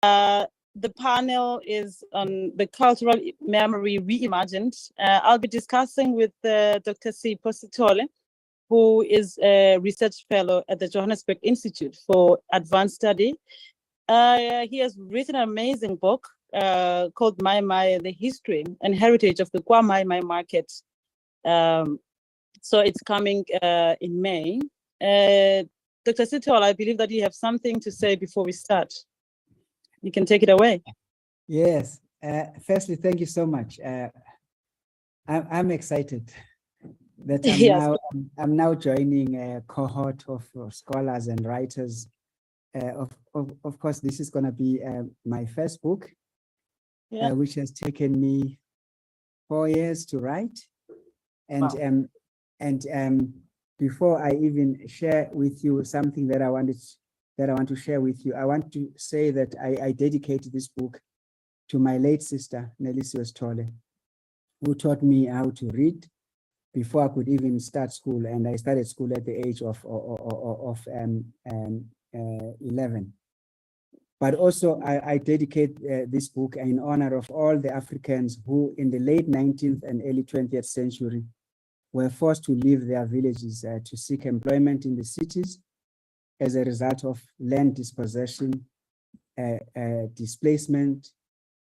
The panel is on the cultural memory reimagined. I'll be discussing with Dr. Sipho Sithole, who is a research fellow at the Johannesburg Institute for Advanced Study. He has written an amazing book called Mai Mai, the history and heritage of the Kwa Mai Mai Market. So it's coming in May. Dr. Sithole, I believe that you have something to say before we start. You can take it away. Yes. Firstly, thank you so much. I'm excited that I'm now joining a cohort of scholars and writers. Of course, this is going to be my first book, which has taken me 4 years to write. And wow. Before I even share with you something that I want to share with you, I want to say that I dedicated this book to my late sister, Sipho Sithole, who taught me how to read before I could even start school. And I started school at the age of 11. But also I dedicate this book in honor of all the Africans who in the late 19th and early 20th century were forced to leave their villages to seek employment in the cities as a result of land dispossession, displacement,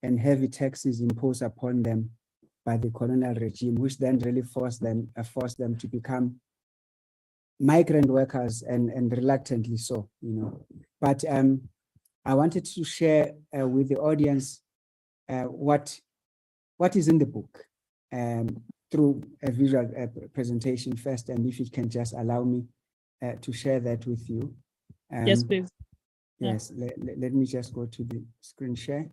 and heavy taxes imposed upon them by the colonial regime, which then really forced them to become migrant workers, and reluctantly so, you know. But I wanted to share with the audience what is in the book through a visual presentation first, and if you can just allow me to share that with you. Yes, please. Yes, let me just go to the screen share.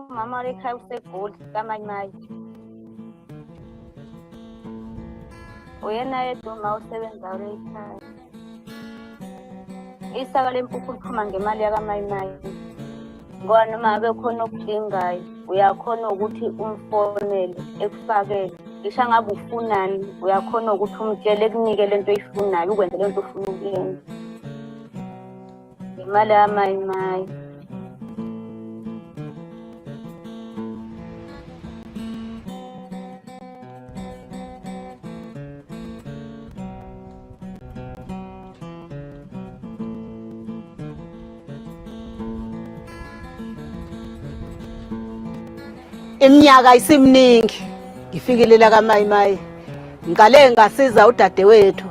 Mama ekhaya useGoli Kwa Mai Mai. Uyena yedwa usebenza ekhaya. Isaka lempuphu liphuma ngemali yaka Mai Mai. Ngoba noma ngabe khona okudingayo, uyakhona ukuthi umfonele ekufakele. Ngisho ngabe ufunani, uyakhona ukuthi umtshele ekunike lento oyifunayo, ukwenze lento ofuna ukuyenza. Imali yaka Mai Mai. Iminyaka isimningi ngifikelela Kwa Mai Mai, ngale ngasiza udadewethu.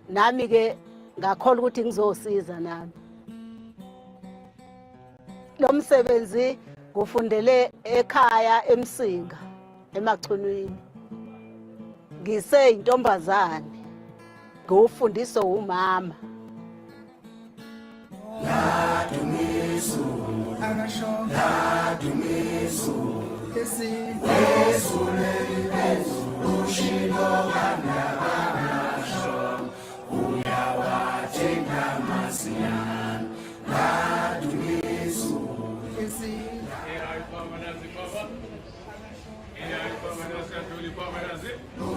Nami ke ngakholwa ukuthi ngizosiza nami. Lo msebenzi ngufundele ekhaya eMsinga emachunwini. Ngiseyintombazane, ngufundiswa umama. Ladumisu, Ladumisu, Yesu lelibezu, ushilo kandabanasho, uyawatenga masiyan, Ladumisu,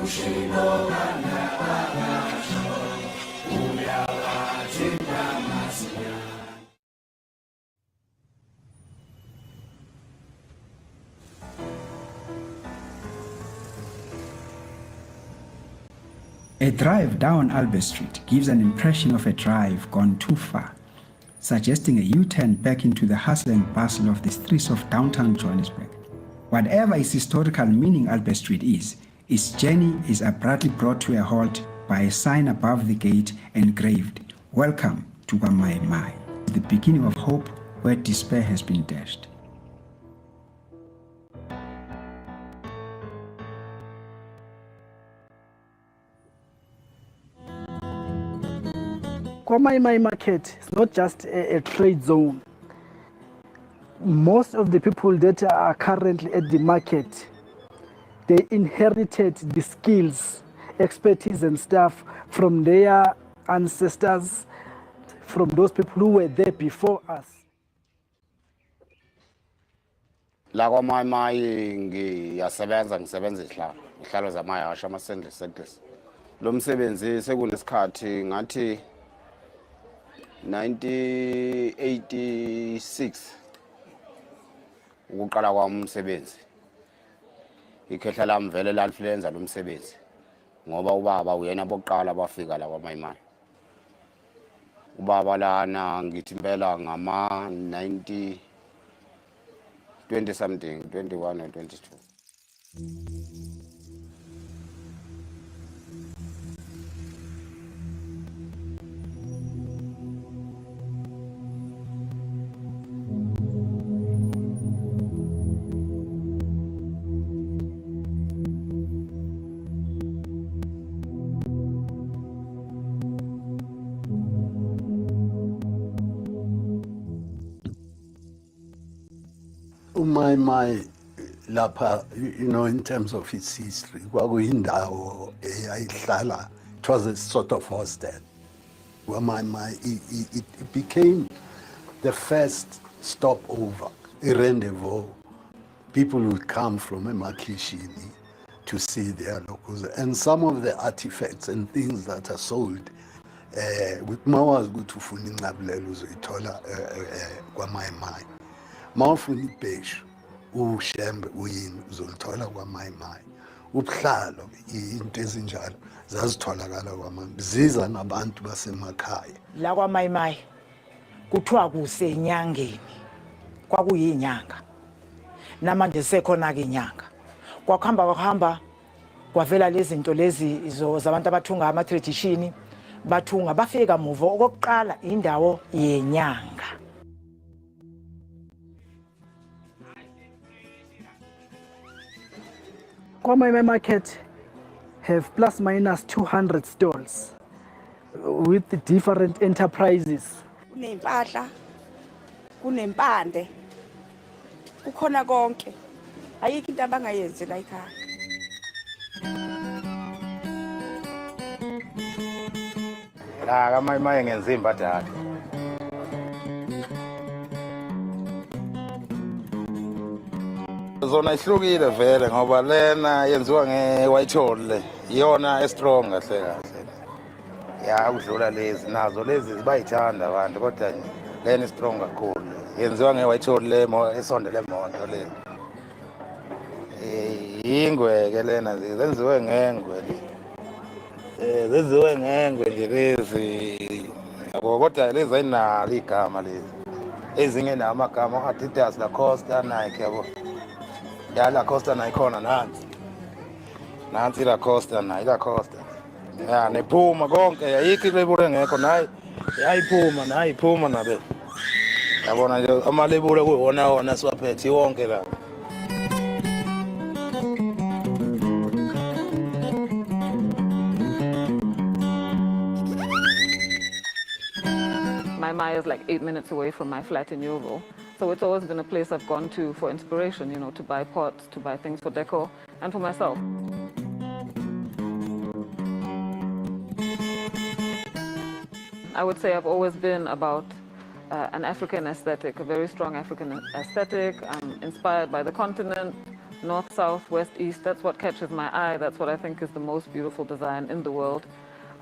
ushilo kandabanasho, uyawatenga masiyan. A drive down Albert Street gives an impression of a drive gone too far, suggesting a U-turn back into the hustle and bustle of the streets of downtown Johannesburg. Whatever its historical meaning Albert Street is, its journey is abruptly brought to a halt by a sign above the gate engraved, "Welcome to Kwa Mai Mai," the beginning of hope where despair has been dashed. Kwa Mai Mai Market is not just a trade zone. Most of the people that are currently at the market, they inherited the skills, expertise and stuff from their ancestors, from those people who were there before us. La Kwa Mai Mai ngiyasebenza ngisebenza ihlalo zamayasha ama-sandless sectors. Lo msebenzi sekunesikhathi ngathi 1986 ukuqala kwami umsebenzi. Ikhehla lami vele lalifluenza lo msebenzi ngoba ubaba uyena bokuqala bafika la Kwa Mai Mai. Ubaba lana ngithi impela ngama 20 something, 21 or 22. Mai Mai lapha, you know, in terms of its history, kwakuyindawo eyayihlala, it was a sort of hostel. Kwa Mai Mai, it became the first stopover, a rendezvous. People would come from Emakishini to see their locals, and some of the artifacts and things that are sold with mawas go to funi ngabulelo uzoyithola Kwa Mai Mai. Mawufuna ibheshu ushembe uyini uzolithola Kwa Mai Mai. Ubuhlalo into ezinjalo zazitholakala Kwa Mai Mai, ziza nabantu basemakhaya. La Kwa Mai Mai kuthiwa kusenyangeni, kwakuyinyanga namanje sekhona-ke inyanga. Kwakuhamba kwavela lezi zinto lezi zabantu abathunga ama-tradition, bathunga bafike kamuva. Okokuqala indawo yenyanga. Kwa Mai Mai Market have plus minus 200 stalls with the different enterprises. Kunempahla, kunempande, kukhona konke. Ayikho into abangayenzi la ekhaya. La Kwa Mai Mai ngenza imbadada. Zona ihlukile vele ngoba lena yenziwa nge-white hole, iyona strong kahle kahle. Ya udlula lezi nazo lezi bayithanda abantu kodwa lena strong kakhulu. Yenziwa nge-white hole esondele moto le. Ingwe ke lena zenziwe ngengwe. Zenziwe ngengwe nje lezi. Yabo kodwa lezi ayinalo igama lezi. Ezinye namagama Adidas, Lacoste, Nike yabo. Ya Lacoste nayikhona nansi Lacoste nayi Lacoste. Ya nephuma konke ayikho ilebule engekho nayi yayiphuma nabe. Yabona nje amalebule kuwona siwaphethe wonke la. Mai Mai is like 8 minutes away from my flat in Yeoville. So it's always been a place I've gone to for inspiration, you know, to buy pots, to buy things for decor, and for myself. I would say I've always been about an African aesthetic, a very strong African aesthetic. I'm inspired by the continent, north, south, west, east. That's what catches my eye. That's what I think is the most beautiful design in the world.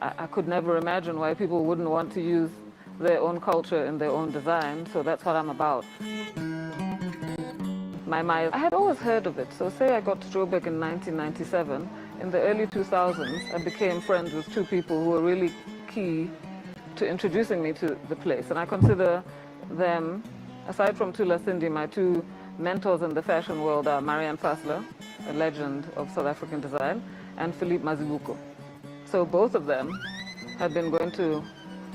I could never imagine why people wouldn't want to use their own culture in their own design, so that's what I'm about. Mai Mai, I had always heard of it. So say I got to Joburg in 1997. In the early 2000s, I became friends with two people who were really key to introducing me to the place. And I consider them, aside from Tula Cindy, my two mentors in the fashion world are Marianne Fassler, a legend of South African design, and Philippe Mazibuko. So both of them had been going to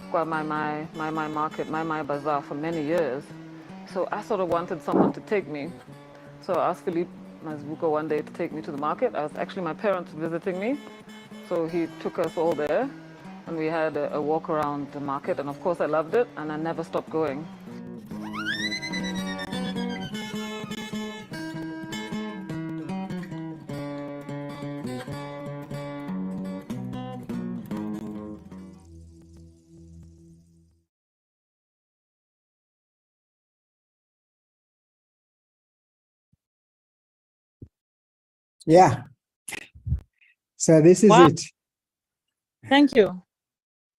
Kwa Mai Mai Market, Mai Mai Bazaar for many years. So I sort of wanted someone to take me. So I asked Philippe Mazibuko one day to take me to the market. I was actually my parents visiting me. So he took us all there and we had a walk around the market, and of course I loved it and I never stopped going. Yeah. So this is Wow. it. Thank you.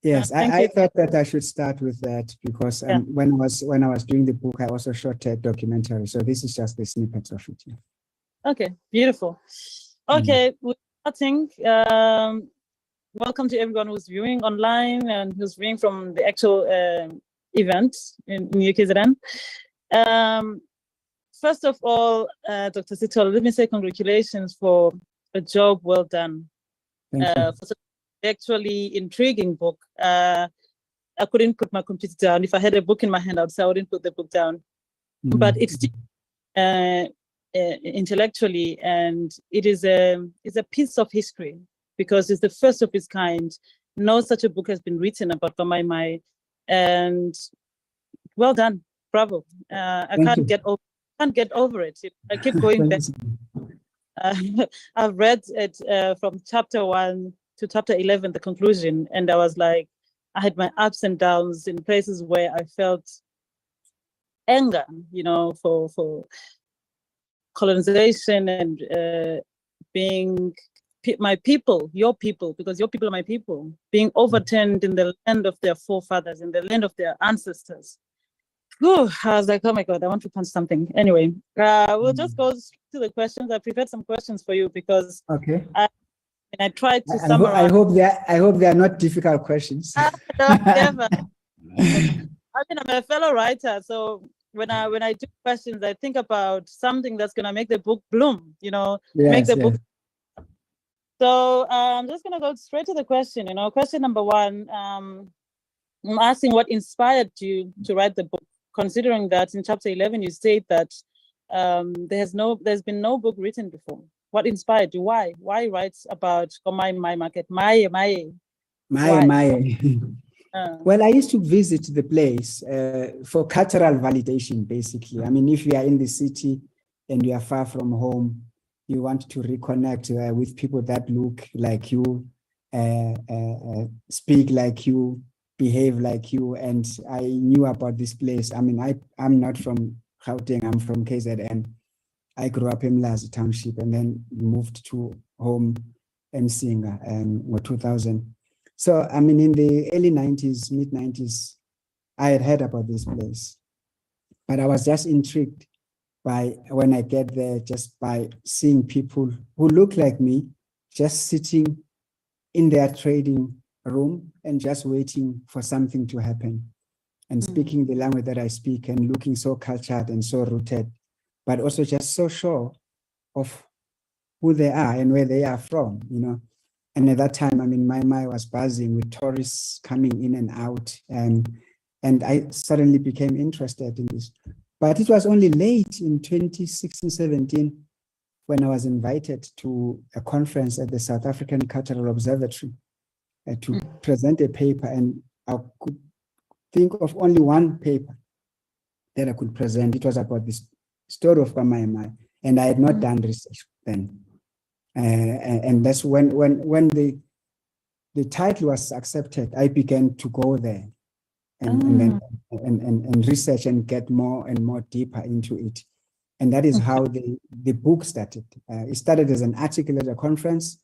Yes, thank I you. thought that I should start with that because Yeah. when I was doing the book, I also shot a documentary. So this is just the snippets of it. Yeah. Okay, beautiful. Okay, we're starting. Welcome to everyone who's viewing online and who's viewing from the actual event in UKZN. First of all, Dr. Sithole, let me say congratulations for a job well done. Thank you. For such an actually intriguing book. I couldn't put my computer down. If I had a book in my hand, I wouldn't put the book down. But it's intellectually, and it's a piece of history because it's the first of its kind. No such a book has been written about Kwa Mai Mai, and well done, bravo. I can't get over it. I keep going back. I've read it from chapter 1 to chapter 11, the conclusion, and I was like, I had my ups and downs in places where I felt anger, for colonization and being my people, your people, because your people are my people, being overturned in the land of their forefathers, in the land of their ancestors. Whew, I was like, oh my God, I want to punch something. Anyway, we'll just go to the questions. I prepared some questions for you because I tried to summarize. I hope they are not difficult questions. No, never. I'm a fellow writer, so when I do questions, I think about something that's gonna make the book bloom. Make the book. So I'm just gonna go straight to the question. Question number 1. I'm asking what inspired you to write the book, considering that in chapter 11 you state that there's been no book written before. What inspired you? Why write about Kwa Mai Mai Market? Maye. Maye. Well, I used to visit the place for cultural validation, basically. I mean, if you are in the city and you are far from home, you want to reconnect with people that look like you, speak like you, behave like you. And I knew about this place. I mean, I'm not from Gauteng, I'm from KZN. I grew up in Mlazi Township and then moved to home in Singa in 2000. So, I mean, in the early 90s, mid 90s, I had heard about this place, but I was just intrigued by when I get there, just by seeing people who look like me, just sitting in their trading room and just waiting for something to happen and speaking the language that I speak and looking so cultured and so rooted, but also just so sure of who they are and where they are from, And at that time, I mean, Mai Mai was buzzing with tourists coming in and out, and I suddenly became interested in this. But it was only late in 2016-17 when I was invited to a conference at the South African Cultural Observatory to present a paper, and I could think of only one paper that I could present. It was about this story of Kwa Mai Mai, and I had not done research then. And that's when the title was accepted, I began to go there and research and get more and more deeper into it. And that is how the book started. It started as an article at a conference.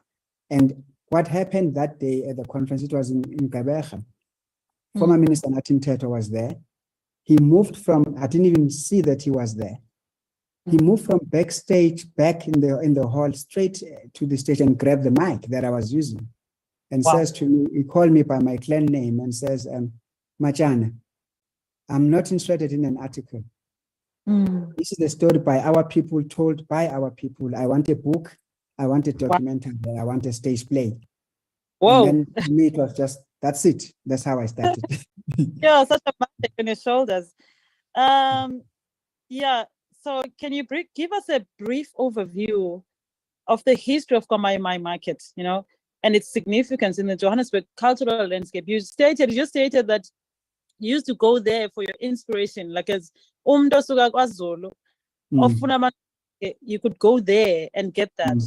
And what happened that day at the conference, it was in Gqeberha. Former Minister Nathi Mthethwa was there. He moved from, I didn't even see that he was there. He moved from backstage back in the hall straight to the stage and grabbed the mic that I was using and says to me, he called me by my clan name and says, Jacana, I'm not interested in an article. This is the story by our people, told by our people. I want a book, I want a documentary, I want a stage play. Whoa. And then to me, it was just, that's it. That's how I started. Yeah, such a mountain on your shoulders. Yeah, so can you give us a brief overview of the history of Kwa Mai Mai Market, and its significance in the Johannesburg cultural landscape? You just stated that you used to go there for your inspiration, like as umuntu osuka kwaZulu, ofuna you could go there and get that.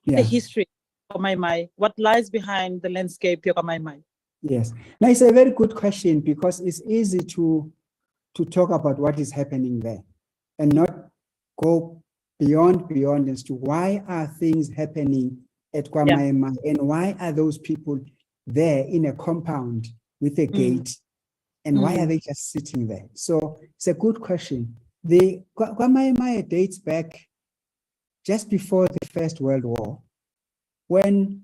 The history of Kwa Mai Mai, what lies behind the landscape of Kwa Mai Mai? Yes. Now, it's a very good question, because it's easy to talk about what is happening there and not go beyond as to why are things happening at Kwa Mai Mai, and why are those people there in a compound with a gate, and why are they just sitting there? So it's a good question. The Kwa Mai Mai dates back just before the First World War, when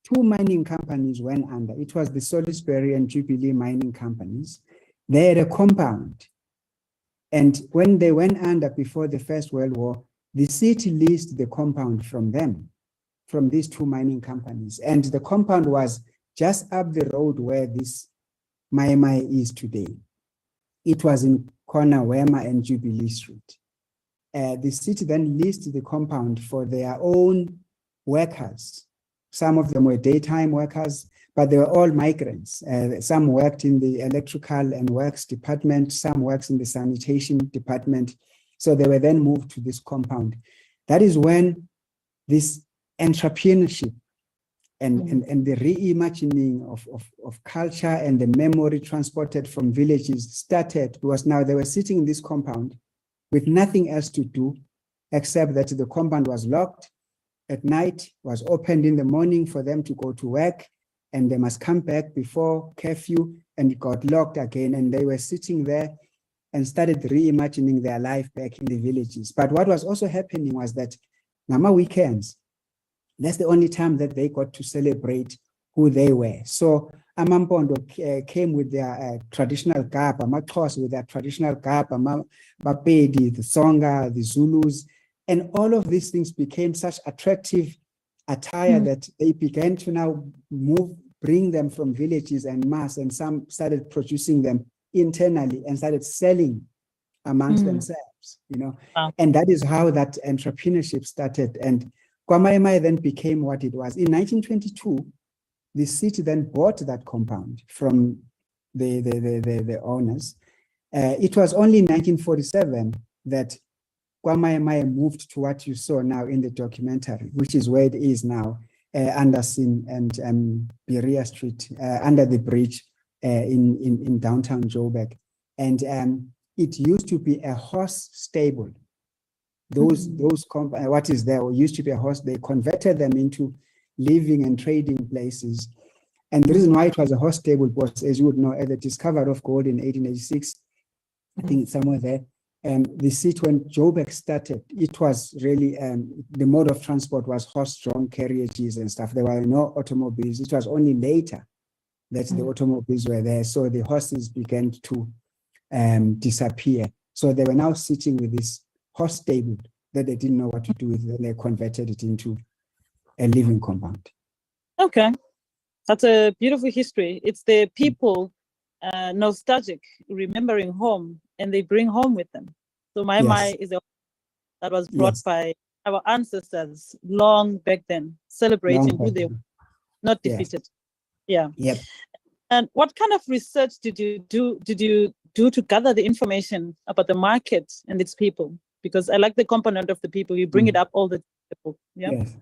two mining companies went under. It was the Salisbury and Jubilee mining companies. They had a compound. And when they went under before the First World War, the city leased the compound from them, from these two mining companies. And the compound was just up the road where this Mai Mai is today. It was in corner Wema and Jubilee Street. The city then leased the compound for their own workers. Some of them were daytime workers, but they were all migrants. Some worked in the electrical and works department, some worked in the sanitation department. So they were then moved to this compound. That is when this entrepreneurship and the reimagining of culture and the memory transported from villages started, because now they were sitting in this compound with nothing else to do except that the compound was locked at night, was opened in the morning for them to go to work, and they must come back before curfew, and it got locked again. And they were sitting there and started reimagining their life back in the villages. But what was also happening was that Nama weekends, that's the only time that they got to celebrate who they were. So Amampondo came with their traditional garb, Amaxhosa with their traditional garb, Bapedi, the Songa, the Zulus, and all of these things became such attractive attire that they began to now bring them from villages en masse, and some started producing them internally and started selling amongst themselves, and that is how that entrepreneurship started. And Kwa Mai Mai then became what it was. In 1922, the city then bought that compound from the owners. It was only in 1947 that Kwa Mai Mai moved to what you saw now in the documentary, which is where it is now, Anderson and Berea Street, under the bridge in downtown Joburg. And it used to be a horse stable. What is there used to be a horse. They converted them into living and trading places. And the reason why it was a horse stable was, as you would know, at the discovery of gold in 1886, I think it's somewhere there, the city, when Joburg started, it was really, the mode of transport was horse-drawn carriages and stuff. There were no automobiles. It was only later that the automobiles were there. So the horses began to disappear. So they were now sitting with this horse stable that they didn't know what to do with. Then they converted it into a living compound. Okay, that's a beautiful history. It's the people nostalgic, remembering home, and they bring home with them. So Mai Mai is that was brought by our ancestors long back then, celebrating who they were, not defeated. Yeah. Yep. And what kind of research did you do to gather the information about the market and its people? Because I like the component of the people. You bring it up all the time. Yeah. Yes.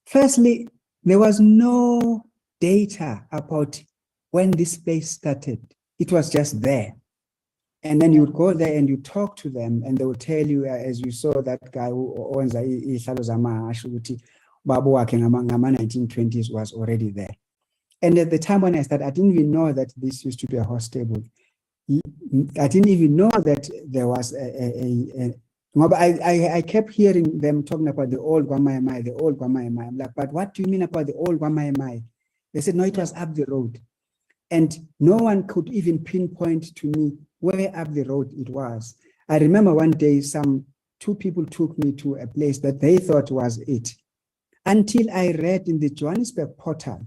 Firstly, there was no data about when this place started. It was just there. And then you would go there and you talk to them, and they would tell you, as you saw that guy who owns Babu working among 1920s was already there. And at the time when I started, I didn't even know that this used to be a horse stable. I didn't even know that there was I kept hearing them talking about the old Kwa Mai Mai, the old Kwa Mai Mai. I'm like, but what do you mean about the old Kwa Mai Mai? They said, no, it was up the road. And no one could even pinpoint to me where up the road it was. I remember one day two people took me to a place that they thought was it. Until I read in the Johannesburg portal,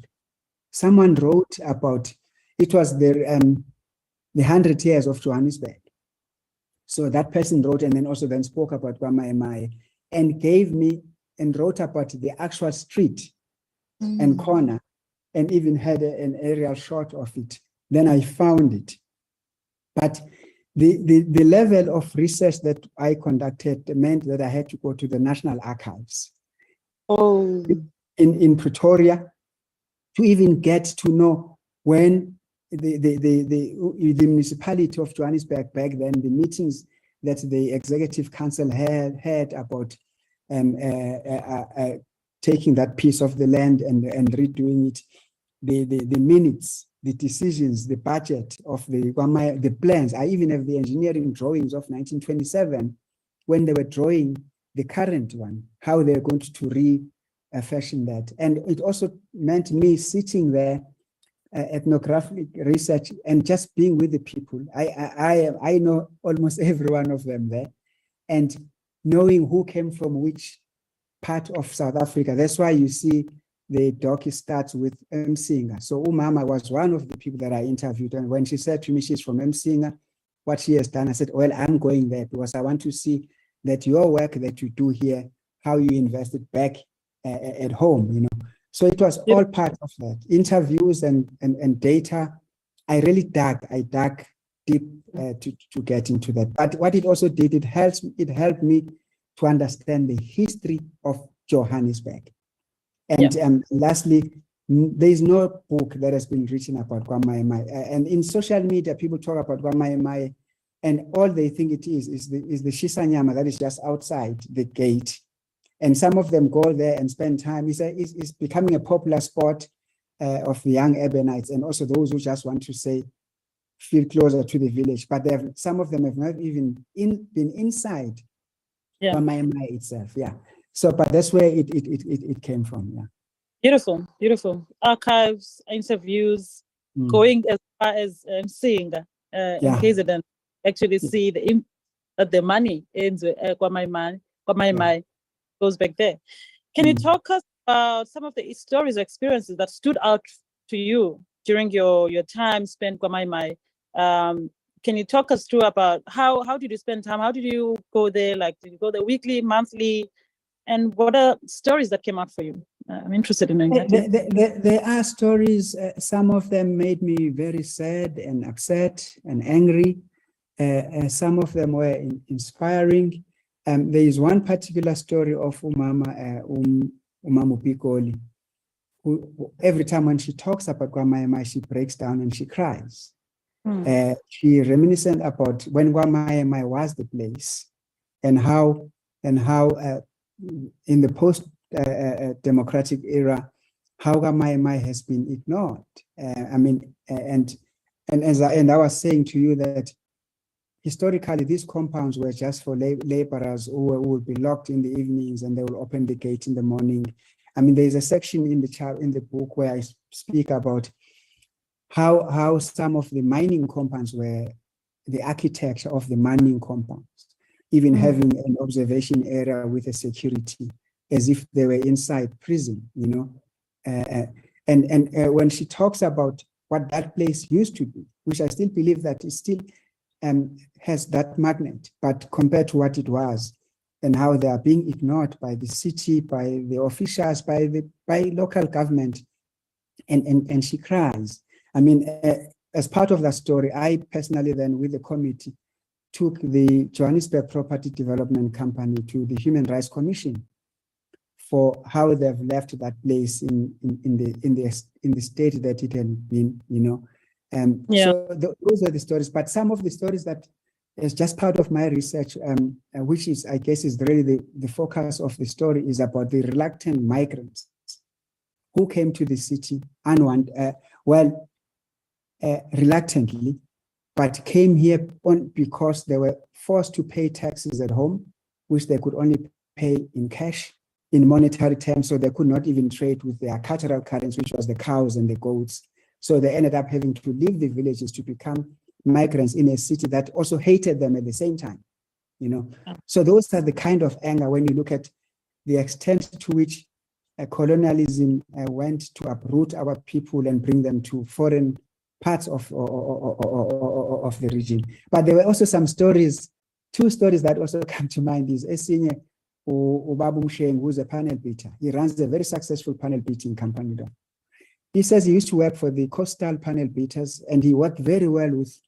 someone wrote about, it was the 100 years of Johannesburg. So that person wrote and then also then spoke about Kwa Mai Mai and gave me and wrote about the actual street and corner and even had an aerial shot of it. Then I found it. But the level of research that I conducted meant that I had to go to the National Archives in Pretoria to even get to know when the municipality of Johannesburg back then, the meetings that the Executive Council had about taking that piece of the land and redoing it, the minutes, the decisions, the budget of the plans. I even have the engineering drawings of 1927 when they were drawing the current one, how they're going to refashion that. And it also meant me sitting there, ethnographic research, and just being with the people. I know almost every one of them there, and knowing who came from which part of South Africa. That's why you see the doc starts with Msinga. So Umama was one of the people that I interviewed, and when she said to me she's from Msinga, what she has done, I said, well, I'm going there because I want to see that your work that you do here, how you invested back at home, you know. So it was all part of that. Interviews and data. I dug deep to get into that. But what it also did, it helped me to understand the history of Johannesburg. And lastly, there is no book that has been written about Kwa Mai Mai. And in social media, people talk about Kwa Mai Mai, and all they think it is the Shisanyama that is just outside the gate. And some of them go there and spend time. It's becoming a popular spot of the young urbanites, and also those who just want to feel closer to the village. But some of them have not even been inside Kwa Mai Mai itself. Yeah. So, but that's where it came from. Yeah. Beautiful, beautiful. Archives, interviews, going as far as seeing in KZN, actually see that the money in Kwa Mai Mai goes back there. Can you talk us about some of the stories or experiences that stood out to you during your time spent Kwa Mai Mai? Can you talk us through about how did you spend time? How did you go there? Like, did you go there weekly, monthly? And what are stories that came out for you? I'm interested in that. There are stories. Some of them made me very sad and upset and angry. Some of them were inspiring. There is one particular story of Umama Pikoli, who every time when she talks about Kwa Mai Mai, she breaks down and she cries. She reminiscent about when Kwa Mai Mai was the place, and how in the post-democratic era, how Kwa Mai Mai has been ignored. And I was saying to you that historically, these compounds were just for laborers who would be locked in the evenings, and they will open the gate in the morning. I mean, there's a section in the book where I speak about how some of the mining compounds were the architecture of the mining compounds, even having an observation area with a security, as if they were inside prison, you know. And when she talks about what that place used to be, which I still believe that is still has that magnet, but compared to what it was, and how they are being ignored by the city, by the officials, by local government, and she cries. I mean, as part of that story, I personally then with the committee took the Johannesburg Property Development Company to the Human Rights Commission for how they've left that place in the state that it had been, you know. So those are the stories, but some of the stories that is just part of my research, which is, I guess, is really the focus of the story, is about the reluctant migrants who came to the city reluctantly, but came here because they were forced to pay taxes at home, which they could only pay in cash, in monetary terms, so they could not even trade with their cultural currency, which was the cows and the goats. So they ended up having to leave the villages to become migrants in a city that also hated them at the same time. you know. So those are the kind of anger when you look at the extent to which colonialism went to uproot our people and bring them to foreign parts of the region. But there were also some stories, two stories that also come to mind is esinye uBaba Msheng, who's a panel beater. He runs a very successful panel beating company. He says he used to work for the coastal panel beaters and he worked very well with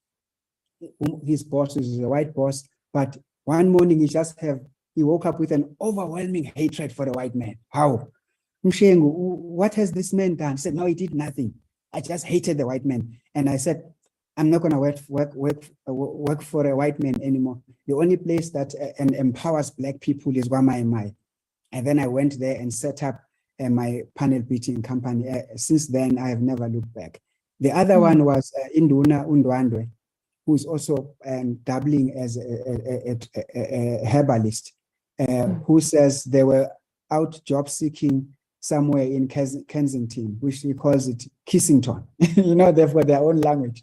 his boss, who is a white boss. But one morning he woke up with an overwhelming hatred for the white man. How? Msheng, what has this man done? He said, no, he did nothing. I just hated the white man. And I said, I'm not going to work for a white man anymore. The only place that empowers black people is Kwa Mai Mai. And then I went there and set up my panel beating company. Since then, I have never looked back. The other one was Induna Undwandwe, who's also dabbling as a herbalist, who says they were out job seeking somewhere in Kensington, which he calls it Kissington. You know, they've got their own language.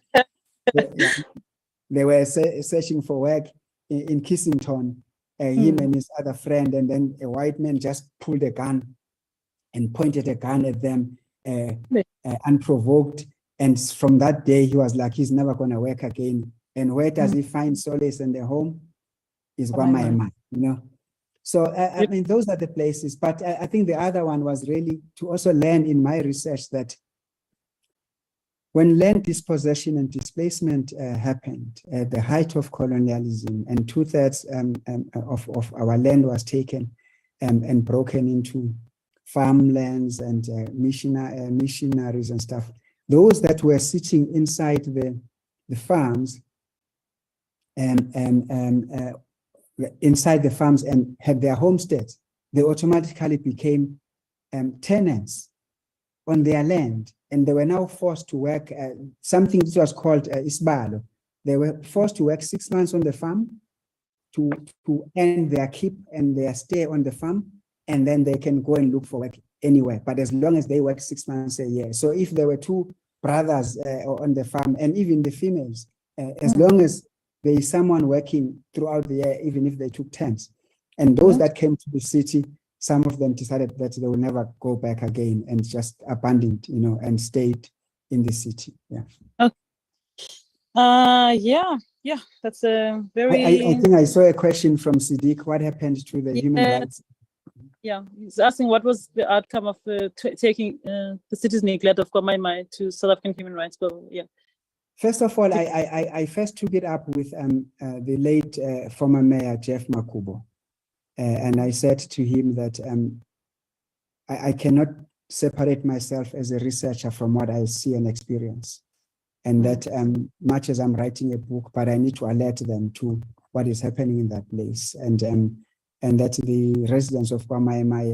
They were searching for work in Kissington, him and his other friend, and then a white man just pulled a gun and pointed a gun at them unprovoked. And from that day, he was like, he's never going to work again. And where does he find solace and a home? Is Kwa Mai Mai, you know? So, I mean, those are the places. But I think the other one was really to also learn in my research that when land dispossession and displacement happened at the height of colonialism, and 2/3 of our land was taken and broken into farmlands and missionaries and stuff, those that were sitting inside the farms inside the farms and had their homesteads, they automatically became tenants on their land, and they were now forced to work something that was called isbalo. They were forced to work 6 months on the farm to earn their keep and their stay on the farm, and then they can go and look for work anywhere, but as long as they work 6 months a year. So if there were two brothers on the farm, and even the females, as long as there is someone working throughout the year, even if they took turns. And those that came to the city, some of them decided that they will never go back again and just abandoned, you know, and stayed in the city. Yeah. Okay. Yeah, that's a very... I think I saw a question from Siddiq. What happened to the human rights? Yeah, he's asking what was the outcome of taking the city's neglect of Kwa Mai Mai to South African human rights bill. Yeah. First of all, I first took it up with the late former mayor, Jeff Makubo. And I said to him that I cannot separate myself as a researcher from what I see and experience. And that much as I'm writing a book, but I need to alert them to what is happening in that place. And that the residents of Kwa Mai Mai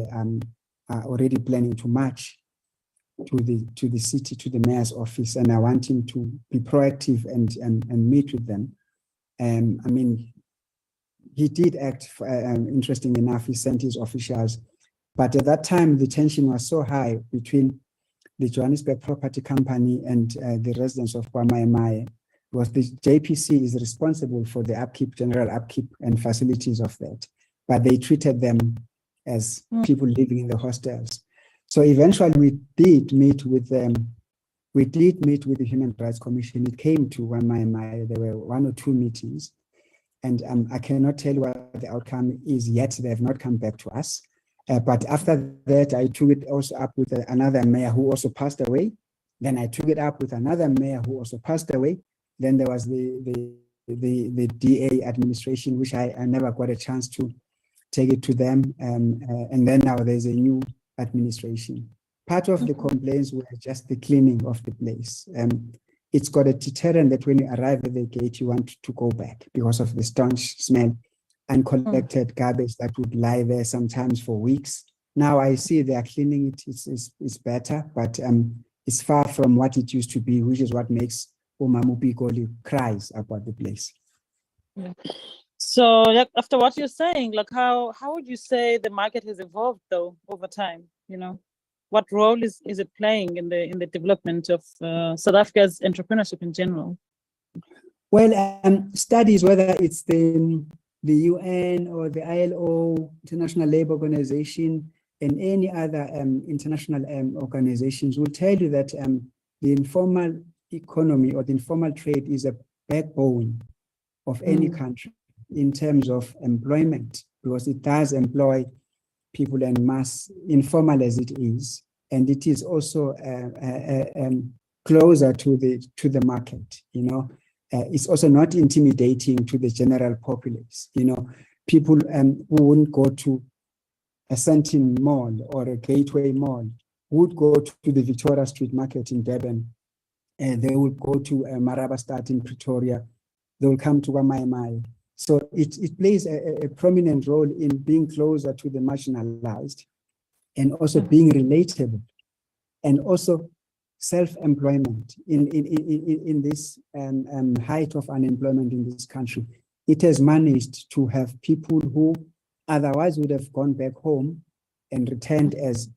are already planning to march to the city, to the mayor's office, and I want him to be proactive and meet with them. I mean, he did act, interesting enough, he sent his officials, but at that time the tension was so high between the Johannesburg Property Company and the residents of Kwa Mai Mai, was the JPC is responsible for the upkeep, general upkeep and facilities of that, but they treated them as people living in the hostels. So eventually we did meet with them. We did meet with the Human Rights Commission. It came to Kwa Mai Mai. There were 1 or 2 meetings, and I cannot tell you what the outcome is yet. They have not come back to us. But after that, I took it also up with another mayor who also passed away. Then I took it up with another mayor who also passed away. Then there was the DA administration, which I never got a chance to take it to them. And then now there's a new administration. Part of the complaints were just the cleaning of the place. It's got a deterrent that when you arrive at the gate, you want to go back because of the staunch smell and collected garbage that would lie there sometimes for weeks. Now I see they are cleaning it. It's better, but it's far from what it used to be, which is what makes Umamupi Goli cries about the place. Yeah. So, like, after what you're saying, like, how would you say the market has evolved though over time? You know, what role is it playing in the development of South Africa's entrepreneurship in general? Well, studies whether it's the the UN or the ILO, International Labour Organization, and any other international organizations will tell you that the informal economy or the informal trade is a backbone of any country in terms of employment, because it does employ people en masse, informal as it is, and it is also closer to the market. You know, it's also not intimidating to the general populace. You know, people who wouldn't go to a Sentin Mall or a Gateway Mall would go to the Victoria Street Market in Durban, and they would go to Marabastad in Pretoria. They will come to Kwa Mai Mai. So it plays a prominent role in being closer to the marginalized, and also being relatable, and also self-employment in this height of unemployment in this country. It has managed to have people who otherwise would have gone back home and returned as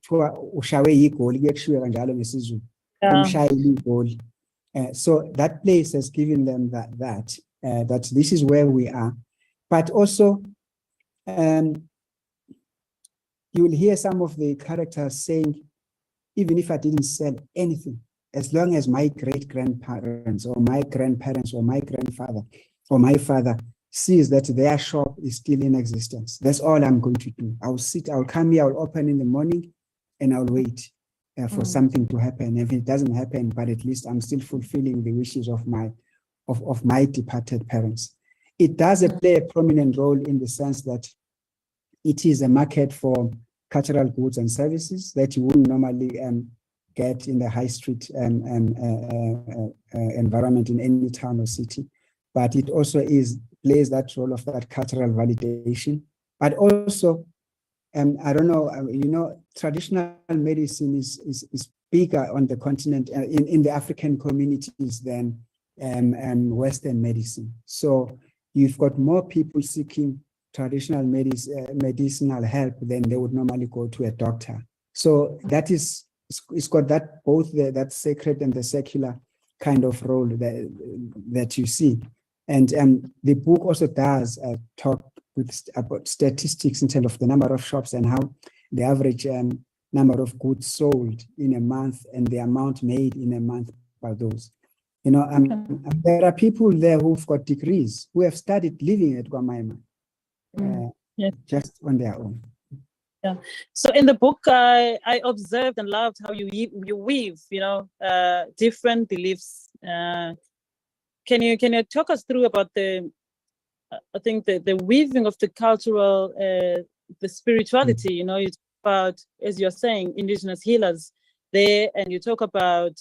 so that place has given them that this is where we are. But also you will hear some of the characters saying, even if I didn't sell anything, as long as my great-grandparents or my grandparents or my grandfather or my father sees that their shop is still in existence, that's all I'm going to do. I'll come here, I'll open in the morning, and I'll wait for something to happen. If it doesn't happen, but at least I'm still fulfilling the wishes of my departed parents. It does play a prominent role in the sense that it is a market for cultural goods and services that you wouldn't normally get in the high street environment in any town or city. But it also plays that role of that cultural validation. But also, I don't know, you know, traditional medicine is bigger on the continent, in the African communities than Western medicine. So you've got more people seeking traditional medicinal help than they would normally go to a doctor. So that it's got that both that sacred and the secular kind of role that you see. And the book also does talk about statistics in terms of the number of shops and how the average number of goods sold in a month and the amount made in a month by those. You know, there are people there who've got degrees, who have studied living at Kwa Mai Mai, just on their own. Yeah. So in the book, I observed and loved how you weave, you know, different beliefs. Can you talk us through about the weaving of the cultural, the spirituality? You know, you talk about, as you're saying, indigenous healers there, and you talk about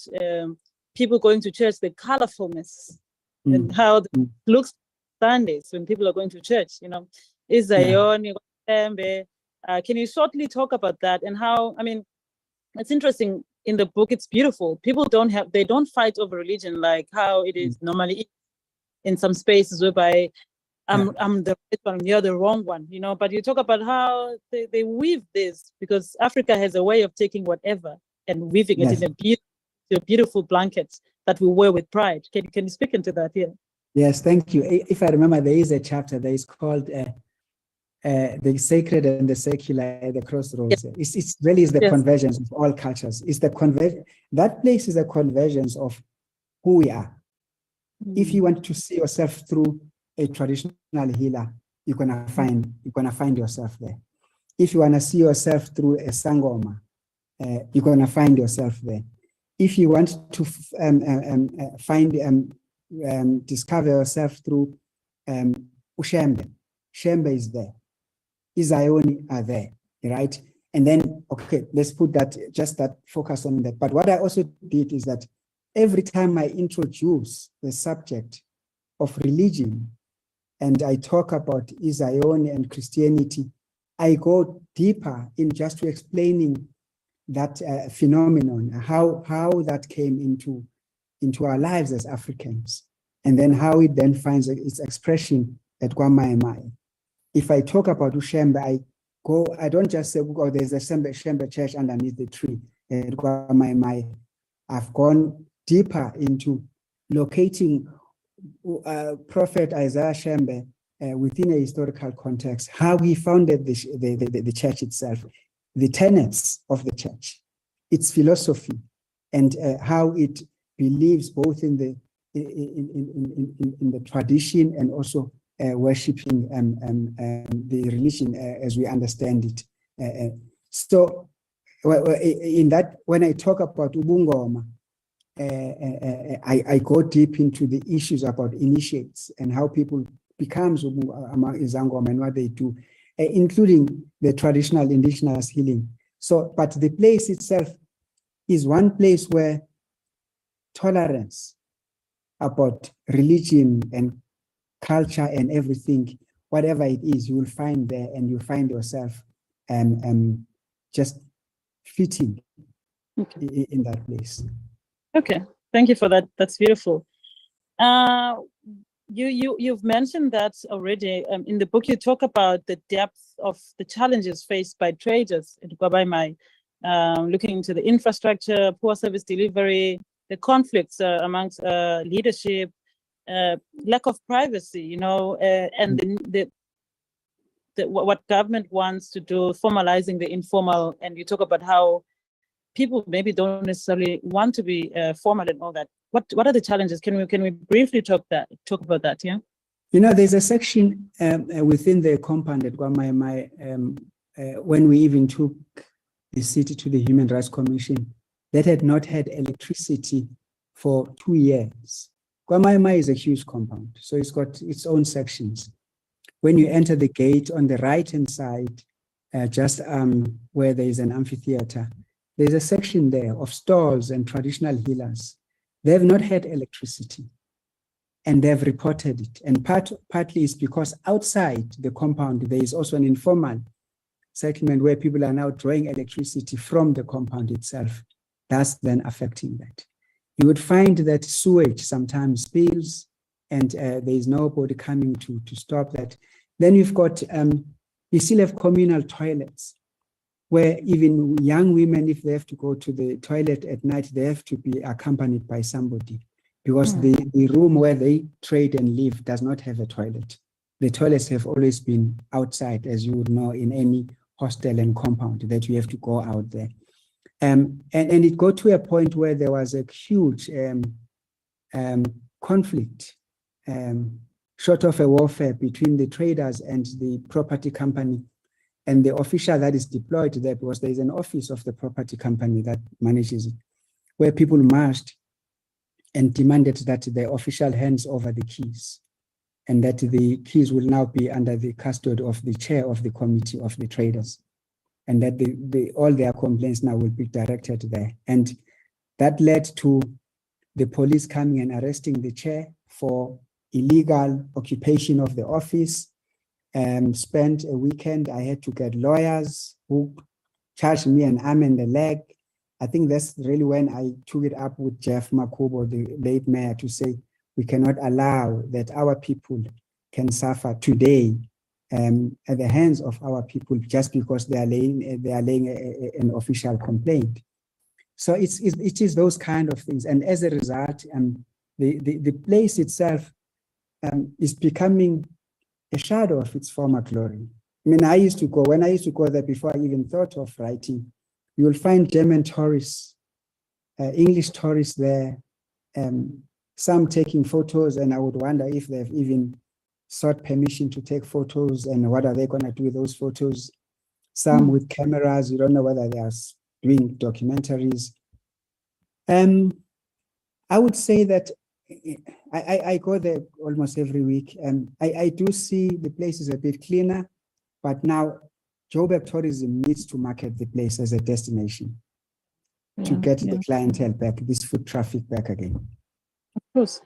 people going to church, the colorfulness, and how it looks Sundays when people are going to church. You know, can you shortly talk about that and how? I mean, it's interesting in the book. It's beautiful. People they don't fight over religion like how it is normally in some spaces whereby I'm the right one, you're the wrong one, you know. But you talk about how they weave this, because Africa has a way of taking whatever and weaving it in a beautiful blanket that we wear with pride. Can you speak into that here? Yes, thank you. If I remember, there is a chapter that is called the sacred and the secular at the crossroads. It's really is the convergence of all cultures. It's the that place is a convergence of who we are. If you want to see yourself through a traditional healer, you're gonna find yourself there. If you wanna see yourself through a sangoma, you're gonna find yourself there. If you want to discover yourself through Ushembe, Shembe is there. Izayoni are there, right? And then, okay, let's put that focus on that. But what I also did is that every time I introduce the subject of religion and I talk about Izayoni and Christianity, I go deeper in just to explaining that phenomenon, how that came into our lives as Africans, and then how it then finds its expression at Kwa Mai Mai. If I talk about Ushembe, I don't just say, oh, there's a Shembe church underneath the tree at Kwa Mai Mai. I've gone deeper into locating Prophet Isaiah Shembe within a historical context, how he founded the church itself, the tenets of the church, its philosophy, and how it believes both in the tradition and also worshiping the religion as we understand it. So in that, when I talk about ubungoma, I go deep into the issues about initiates and how people becomes izangoma and what they do, including the traditional indigenous healing. So, but the place itself is one place where tolerance about religion and culture and everything, whatever it is, you will find there, and you find yourself just fitting in that place. Okay, thank you for that. That's beautiful. You've mentioned that already. In the book, you talk about the depth of the challenges faced by traders in Kwa Mai Mai, looking into the infrastructure, poor service delivery, the conflicts amongst leadership, lack of privacy, and what government wants to do, formalizing the informal. And you talk about how people maybe don't necessarily want to be formal and all that. What are the challenges? Can we briefly talk about that? Yeah. There's a section within the compound at Kwa Mai Mai, when we even took the city to the Human Rights Commission, that had not had electricity for 2 years. Kwa Mai Mai is a huge compound, so it's got its own sections. When you enter the gate on the right-hand side, just where there is an amphitheater, there's a section there of stalls and traditional healers. They have not had electricity, and they've reported it. And partly is because outside the compound, there is also an informal settlement where people are now drawing electricity from the compound itself, thus then affecting that. You would find that sewage sometimes spills, and there is nobody coming to stop that. Then you've got, you still have communal toilets, where even young women, if they have to go to the toilet at night, they have to be accompanied by somebody, because the room where they trade and live does not have a toilet. The toilets have always been outside, as you would know, in any hostel and compound, that you have to go out there. And it got to a point where there was a huge conflict, short of a warfare between the traders and the property company. And the official that is deployed there, because there is an office of the property company that manages it, where people marched and demanded that the official hands over the keys, and that the keys will now be under the custody of the chair of the committee of the traders, and that all their complaints now will be directed there. And that led to the police coming and arresting the chair for illegal occupation of the office. Spent a weekend. I had to get lawyers who charged me an arm and a leg. I think that's really when I took it up with Jeff Makubo, the late mayor, to say we cannot allow that our people can suffer today at the hands of our people just because they are laying an official complaint. So it is those kind of things, and as a result, the place itself is becoming a shadow of its former glory. I mean, when I used to go there before I even thought of writing, you will find German tourists, English tourists there, some taking photos, and I would wonder if they've even sought permission to take photos, and what are they going to do with those photos? Some with cameras, you don't know whether they are doing documentaries. I would say that I go there almost every week, and I do see the place is a bit cleaner, but now Joburg tourism needs to market the place as a destination to get the clientele back, this foot traffic back again. Of course.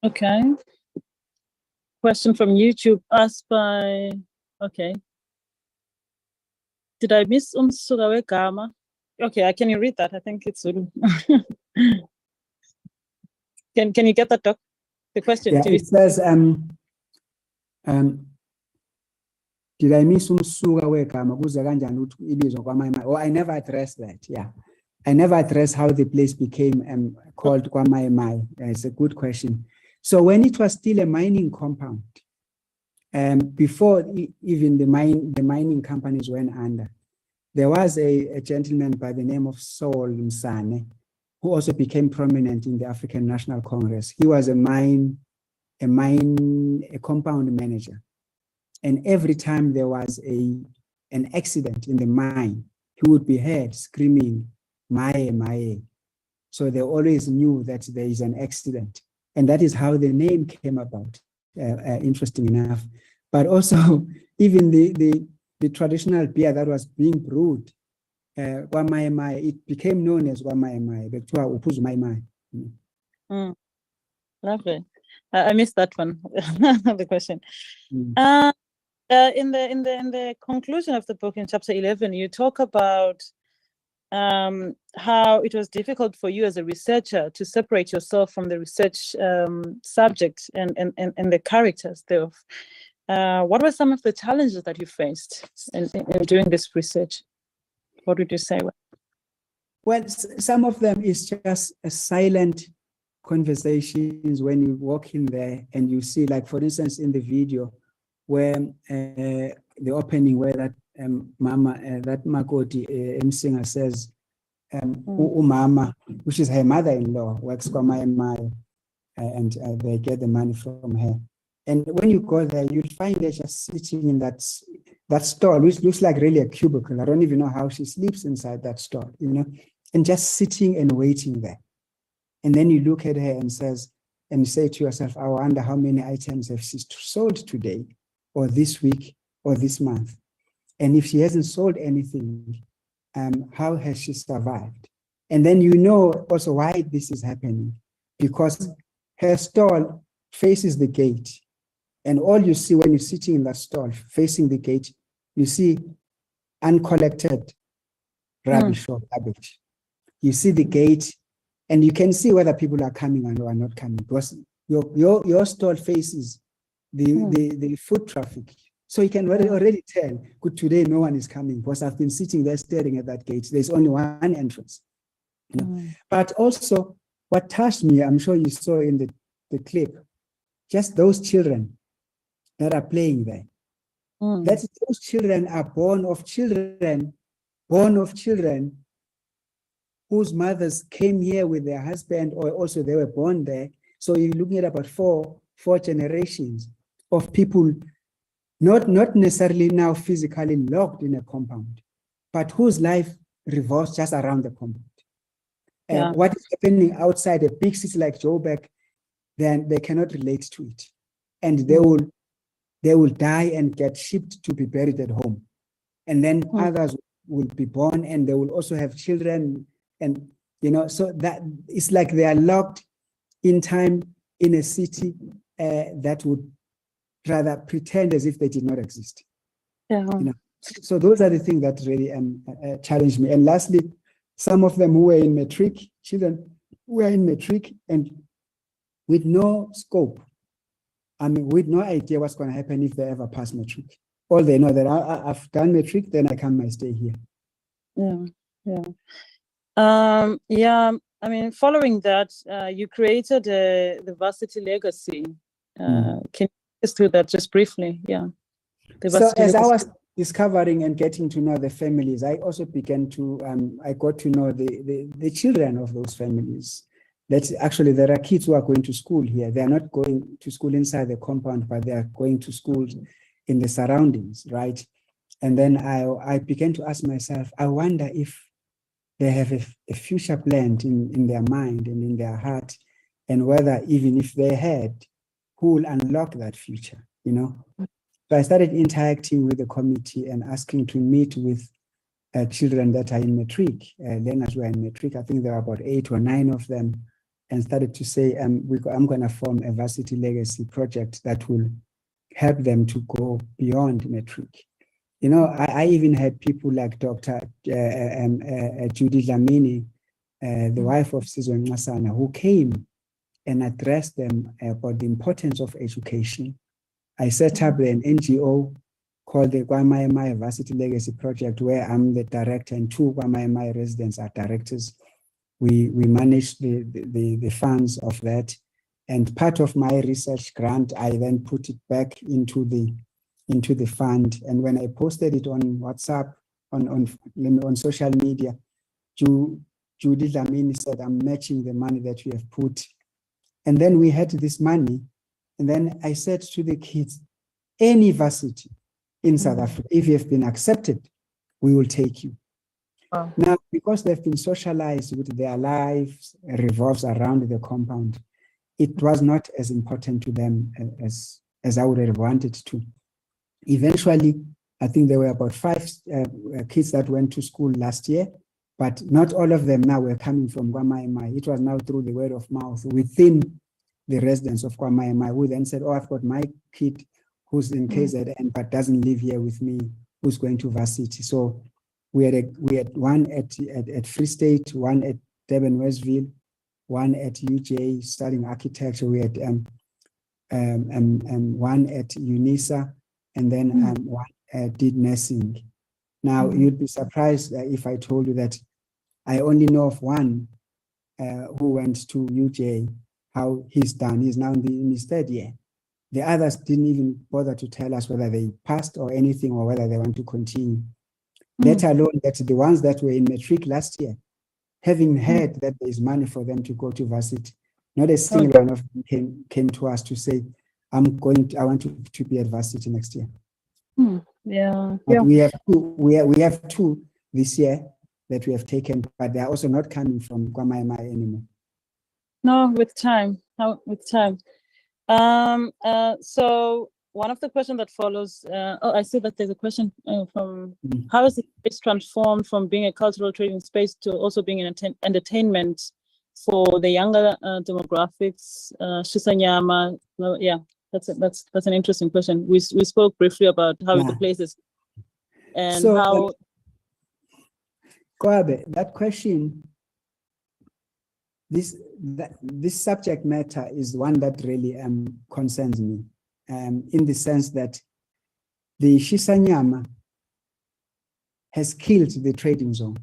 Okay. Question from YouTube asked by, okay. Did I miss Umsugawe Gama? Okay, can you read that? I think it's Zulu. Can you get that, Doc? The question. Yeah, it says, did I miss Umsugawe Gama? Oh, I never addressed that. Yeah. I never addressed how the place became called Kwa Mai Mai. It's a good question. So when it was still a mining compound, before even the mining companies went under, there was a gentleman by the name of Saul Msane, who also became prominent in the African National Congress. He was a compound manager. And every time there was an accident in the mine, he would be heard screaming, Maye, Maye. So they always knew that there is an accident. And that is how the name came about, interesting enough. But also, even the traditional beer that was being brewed, Kwa Mai Mai, it became known as Kwa Mai Mai, Mai Mai. Lovely. I missed that one, the question. In the conclusion of the book, in chapter 11, you talk about how it was difficult for you as a researcher to separate yourself from the research subject and the characters thereof. What were some of the challenges that you faced in doing this research? What would you say? Well, some of them is just a silent conversations when you walk in there and you see, like, for instance, in the video where the opening where that that Makoti singer says, Mama, which is her mother-in-law, works for Kwa Mai Mai, and they get the money from her. And when you go there, you'll find her just sitting in that stall, which looks like really a cubicle. I don't even know how she sleeps inside that stall, you know, and just sitting and waiting there. And then you look at her and say to yourself, I wonder how many items have she sold today, or this week, or this month. And if she hasn't sold anything, how has she survived? And then you know also why this is happening, because her stall faces the gate. And all you see when you're sitting in that stall facing the gate, you see uncollected rubbish or garbage. You see the gate, and you can see whether people are coming or are not coming, because your stall faces the foot traffic. So you can already tell, good, today no one is coming, because I've been sitting there staring at that gate. There's only one entrance. You know? But also, what touched me, I'm sure you saw in the clip, just those children that are playing there. That those children are born of children whose mothers came here with their husband, or also they were born there. So you're looking at about four generations of people, not necessarily now physically locked in a compound, but whose life revolves just around the compound. And what is happening outside a big city like Joburg, then they cannot relate to it. And they will die and get shipped to be buried at home. And then others will be born, and they will also have children. And, you know, so that it's like they are locked in time in a city that would rather pretend as if they did not exist. You know? So those are the things that really challenged me. And lastly, some of them who were in matric, children who were in matric and with no scope, I mean, with no idea what's going to happen if they ever pass matric. All they know that I've done matric, then I can stay here. I mean, following that, you created the Varsity Legacy. Can you just do that just briefly? So as I was discovering and getting to know the families, I also began to, I got to know the children of those families. That actually there are kids who are going to school here. They are not going to school inside the compound, but they are going to school in the surroundings, right? And then I began to ask myself, I wonder if they have a future planned in their mind and in their heart, and whether even if they had, who will unlock that future, you know? So I started interacting with the committee and asking to meet with children that are in matric, learners who are in matric. I think there are about 8 or 9 of them, and started to say, I'm going to form a Varsity Legacy project that will help them to go beyond matric. You know, I even had people like Dr. Judy Dlamini, the wife of Sizwe Nqasana, who came and addressed them about the importance of education. I set up an NGO called the Kwa Mai Mai Varsity Legacy Project, where I'm the director and 2 Kwa Mai Mai residents are directors. We manage the funds of that, And part of my research grant, I then put it back into the fund. And when I posted it on WhatsApp, on social media, Judy Dlamini said, I'm matching the money that we have put. And then we had this money. And then I said to the kids, any varsity in South Africa, if you have been accepted, we will take you. Wow. Now, because they've been socialized with their lives revolves around the compound, it was not as important to them as I would have wanted to. Eventually, I think there were about 5 kids that went to school last year, but not all of them now were coming from Kwa Mai Mai. It was now through the word of mouth within the residents of Kwa Mai Mai, who then said, oh, I've got my kid who's in KZN but doesn't live here with me, who's going to varsity. So we had one at Free State, one at Durban Westville, one at UJ studying architecture. We had one at UNISA, and then one did nursing. Now, you'd be surprised if I told you that I only know of one who went to UJ, how he's done. He's now in his 3rd year. The others didn't even bother to tell us whether they passed or anything, or whether they want to continue. Let alone that the ones that were in matric last year, having heard that there is money for them to go to varsity, not a single one of them came to us to say, I want to be at varsity next year. Yeah. But we have two this year that we have taken, but they are also not coming from Kwa Mai Mai anymore. No, with time. So one of the questions that follows, I see that there's a question from how is the space transformed from being a cultural trading space to also being an entertainment for the younger demographics? Shisanyama, yeah, that's an interesting question. We spoke briefly about how the places and so, how. Kwabe, that question. This subject matter is one that really concerns me, in the sense that the Shisanyama has killed the trading zone.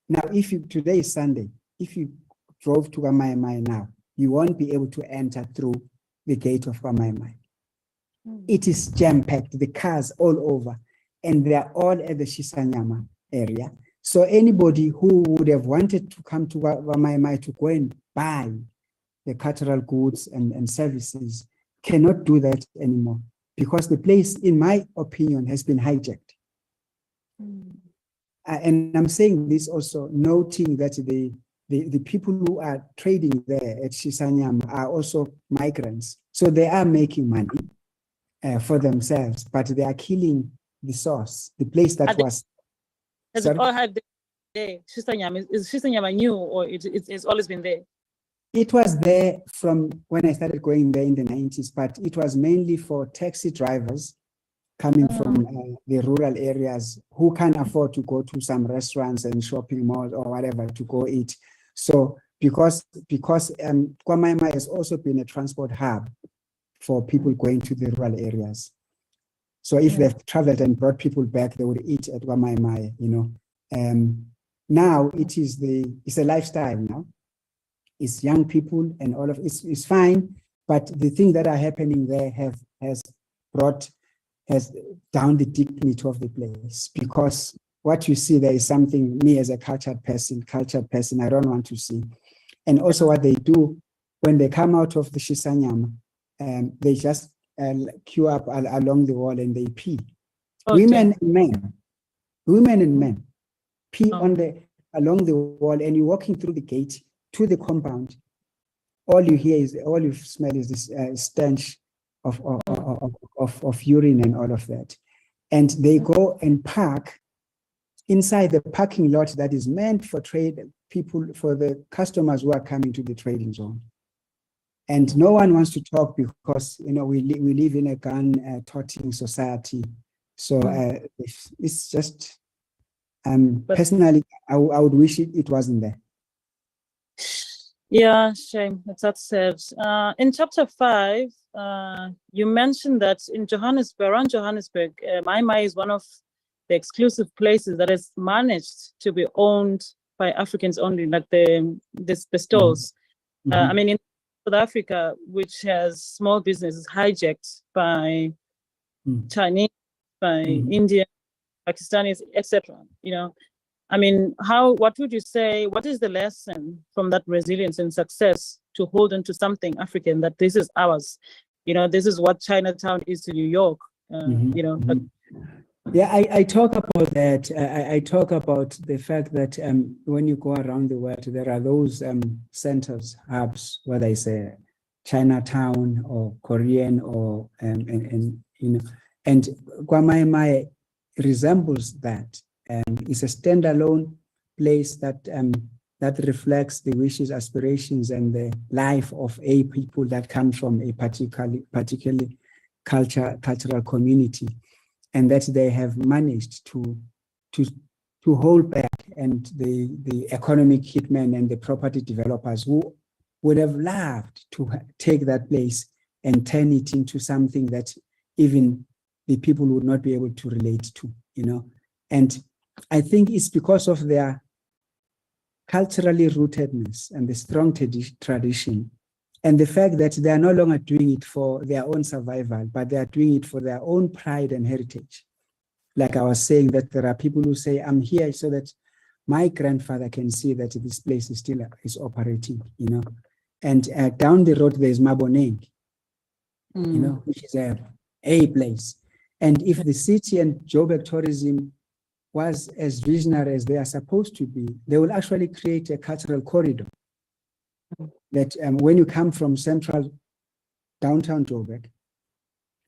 Now, today is Sunday, if you drove to Kwa Mai Mai now, you won't be able to enter through the gate of Kwa Mai Mai. It is jam-packed, the cars all over, and they are all at the Shisanyama area. So anybody who would have wanted to come to Kwa Mai Mai to go and buy the cultural goods and services cannot do that anymore, because the place, in my opinion, has been hijacked. And I'm saying this also noting that the people who are trading there at Shisanyama are also migrants. So they are making money for themselves, but they are killing the source, the place that was. Has it all had there? Shisanyama, is Shisanyama new, or it's always been there? It was there from when I started going there in the 90s, but it was mainly for taxi drivers coming from the rural areas who can't afford to go to some restaurants and shopping malls or whatever to go eat. So because Kwa Mai Mai has also been a transport hub for people going to the rural areas. So if they've traveled and brought people back, they would eat at Kwa Mai Mai, Now it's a lifestyle now. It's young people and all of it's fine, but the things that are happening there has down the dignity of the place, because what you see there is something me as a cultured person, I don't want to see. And also what they do when they come out of the Shisanyama, they just queue up along the wall and they pee. Okay. Women and men pee along the wall, and you're walking through the gate to the compound. All you smell is this stench of urine and all of that. And they go and park inside the parking lot that is meant for for the customers who are coming to the trading zone. And no one wants to talk because, we live in a gun-toting society. So it's just, personally, I would wish it wasn't there. Yeah, shame. That's sad. In chapter 5, you mentioned that in around Johannesburg, Mai Mai is one of the exclusive places that is managed to be owned by Africans only, like the stalls. I mean, in South Africa, which has small businesses hijacked by Chinese, by Indian, Pakistanis, etc. You know, I mean, what would you say, what is the lesson from that resilience and success to hold on to something African, that this is ours? You know, this is what Chinatown is to New York, you know. Yeah, I talk about that. I talk about the fact that when you go around the world, there are those centers, hubs, whether it's a Chinatown or Korean or, and you know, and Kwa Mai Mai resembles that. It's a standalone place that that reflects the wishes, aspirations, and the life of a people that come from a particularly cultural community, and that they have managed to hold back, and the economic hitmen and the property developers who would have loved to take that place and turn it into something that even the people would not be able to relate to, you know. And I think it's because of their culturally rootedness and the strong tradition, and the fact that they are no longer doing it for their own survival, but they are doing it for their own pride and heritage. Like I was saying, that there are people who say, I'm here so that my grandfather can see that this place is still operating, you know. And down the road, there's Maboneng, you know, which is a place. And if the city and Joburg tourism was as visionary as they are supposed to be, they will actually create a cultural corridor that when you come from central downtown Joburg,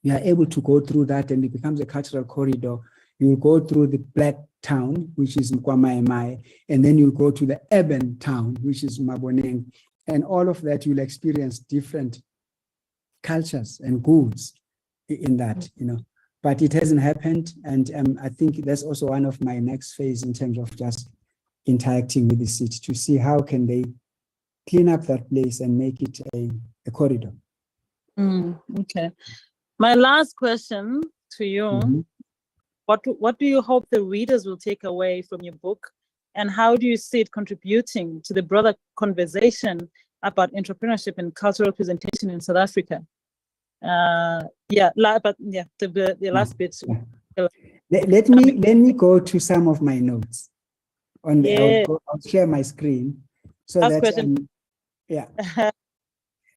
you are able to go through that, and it becomes a cultural corridor. You will go through the black town, which is Kwa Mai Mai, and then you'll go to the urban town, which is Maboneng. And all of that, you'll experience different cultures and goods in that, you know. But it hasn't happened, and I think that's also one of my next phase in terms of just interacting with the city to see how can they clean up that place and make it a corridor. Okay. My last question to you, what do you hope the readers will take away from your book, and how do you see it contributing to the broader conversation about entrepreneurship and cultural presentation in South Africa? The last bit. Let me go to some of my notes. I'll share my screen so last that question.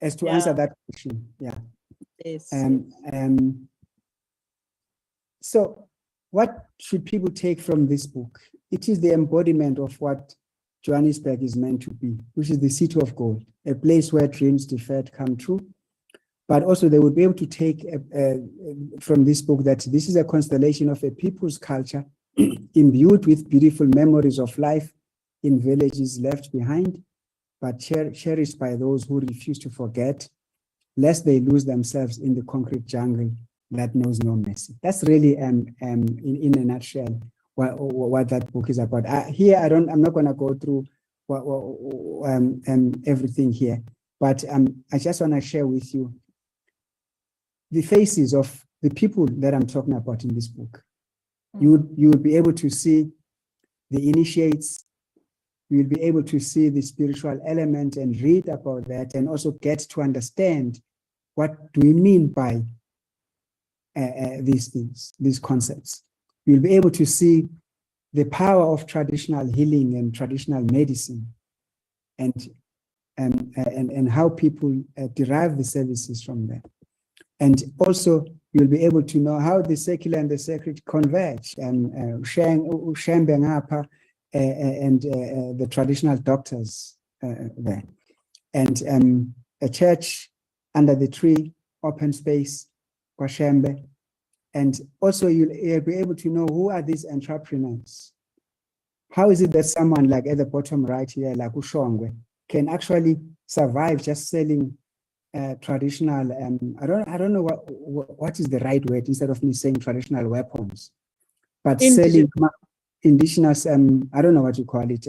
as to answer that question. Yes. So what should people take from this book? It is the embodiment of what Johannesburg is meant to be, which is the city of gold, a place where dreams deferred come true. But also they will be able to take from this book that this is a constellation of a people's culture imbued with beautiful memories of life in villages left behind, but cherished by those who refuse to forget, lest they lose themselves in the concrete jungle that knows no mercy. That's really, in a nutshell, what that book is about. I'm not going to go through everything here, but I just want to share with you the faces of the people that I'm talking about in this book. You will be able to see the initiates, you will be able to see the spiritual element and read about that, and also get to understand what do we mean by these things, these concepts. You'll be able to see the power of traditional healing and traditional medicine, and how people derive the services from that. And also, you'll be able to know how the secular and the sacred converge, and the traditional doctors there. And a church under the tree, open space, Kwashembe. And also you'll be able to know who are these entrepreneurs. How is it that someone like at the bottom right here, like Ushongwe, can actually survive just selling traditional, I don't know what is the right word, instead of me saying traditional weapons, but selling indigenous, I don't know what you call it,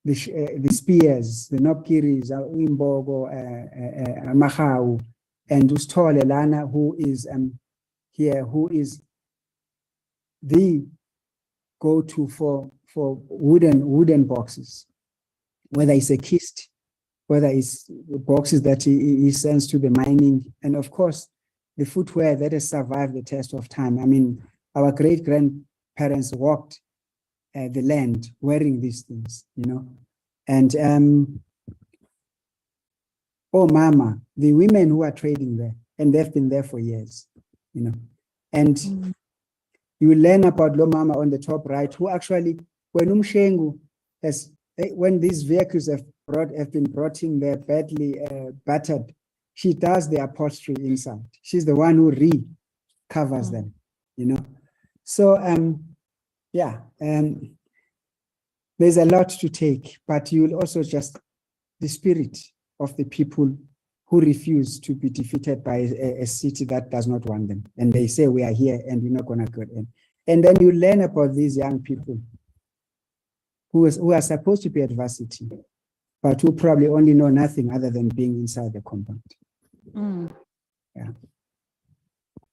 the spears, the nopkiris, Imbogo, Mahau, and Ustole Lana, who is here, who is the go-to for wooden boxes. whether it's a kist, whether it's boxes that he sends to the mining, and of course, the footwear that has survived the test of time. I mean, our great-grandparents walked the land wearing these things, you know. And oh, mama, the women who are trading there, and they've been there for years, you know. And you learn about Lo Mama on the top right, who actually, when Umshengu has, when these vehicles have been brought in there badly battered, she does the upholstery inside. She's the one who recovers them, you know. So yeah, there's a lot to take, but you'll also just the spirit of the people who refuse to be defeated by a city that does not want them. And they say, we are here and we're not gonna go in. And then you learn about these young people who are supposed to be at varsity, but who probably only know nothing other than being inside the compound. Yeah.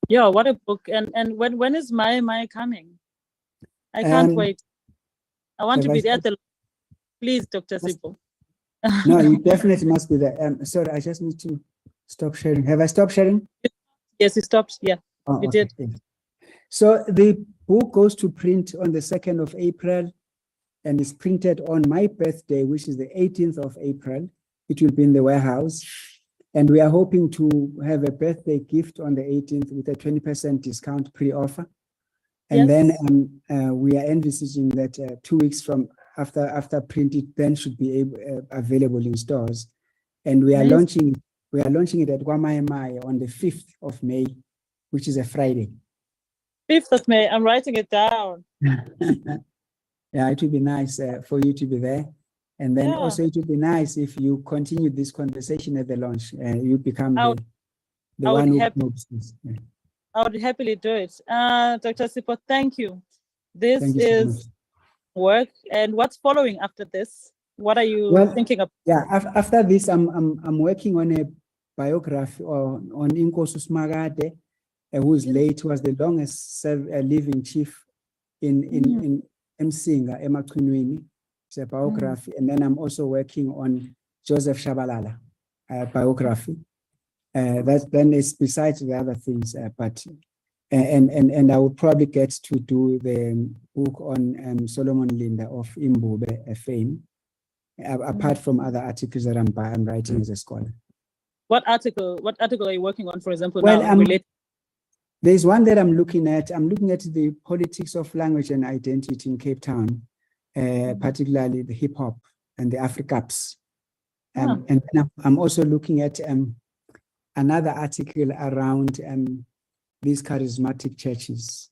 Yeah, what a book. And when is Maye Mai coming? I can't wait. I want to be there. Please, Dr. Sipho. No, you definitely must be there. Sorry, I just need to stop sharing. Have I stopped sharing? Yes, you stopped. Yeah, you okay. did. So the book goes to print on the 2nd of April and is printed on my birthday, which is the 18th of April. It will be in the warehouse. And we are hoping to have a birthday gift on the 18th with a 20% discount pre-offer. And then we are envisaging that 2 weeks from after print, it then should be available in stores. And we are launching it at Kwa Mai Mai on the 5th of May, which is a Friday. 5th of May, I'm writing it down. Yeah, it would be nice for you to be there. And then also it would be nice if you continue this conversation at the launch. You become the one who knows this. Yeah. I would happily do it. Dr. Sipho, thank you. This is work. And what's following after this? What are you thinking of? Yeah, after this, I'm working on a biography on Inkosi Smagade, who is late, who was the longest living chief in Msinga, Emakunwini. It's a biography. And then I'm also working on Joseph Shabalala, biography. That then is besides the other things, but and I will probably get to do the book on Solomon Linda of Imbube fame, apart from other articles that I'm writing as a scholar. What article are you working on, for example, now? There's one that I'm looking at. I'm looking at the politics of language and identity in Cape Town, particularly the hip hop and the Africaps. And then I'm also looking at another article around these charismatic churches.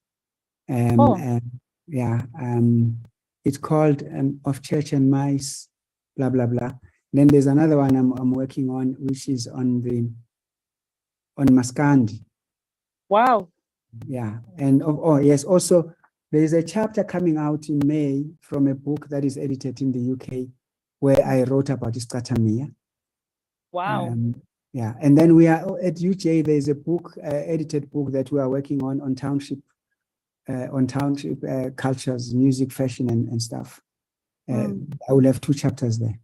It's called Of Church and Mice, blah, blah, blah. Then there's another one I'm working on, which is on Maskandi. Wow. Yeah. And yes, also there's a chapter coming out in May from a book that is edited in the UK where I wrote about Iskatamia. Wow. Yeah, and then we are at UJ. There's a book, edited book that we are working on township cultures, music, fashion, and stuff. I will have 2 chapters there.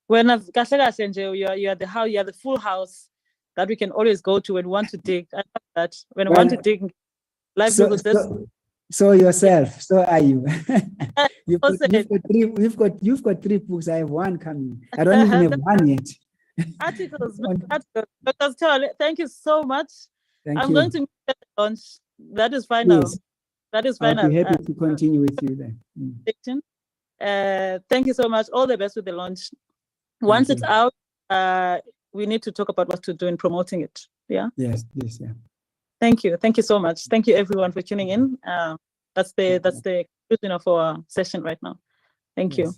When you are the full house that we can always go to when we want to dig. I love that. When I want to dig, so yourself, so are you. You've got 3 books. I have 1 coming. I don't even have 1 yet. Articles. Dr. Sithole, thank you so much. I'm going to meet at the launch. That is final. Yes. That is final. I'll be happy to continue with you then. Thank you so much. All the best with the launch. Once it's out, we need to talk about what to do in promoting it. Yeah. Yes. Yeah. Thank you. Thank you so much. Thank you everyone for tuning in. That's the conclusion of our session right now. Thank you.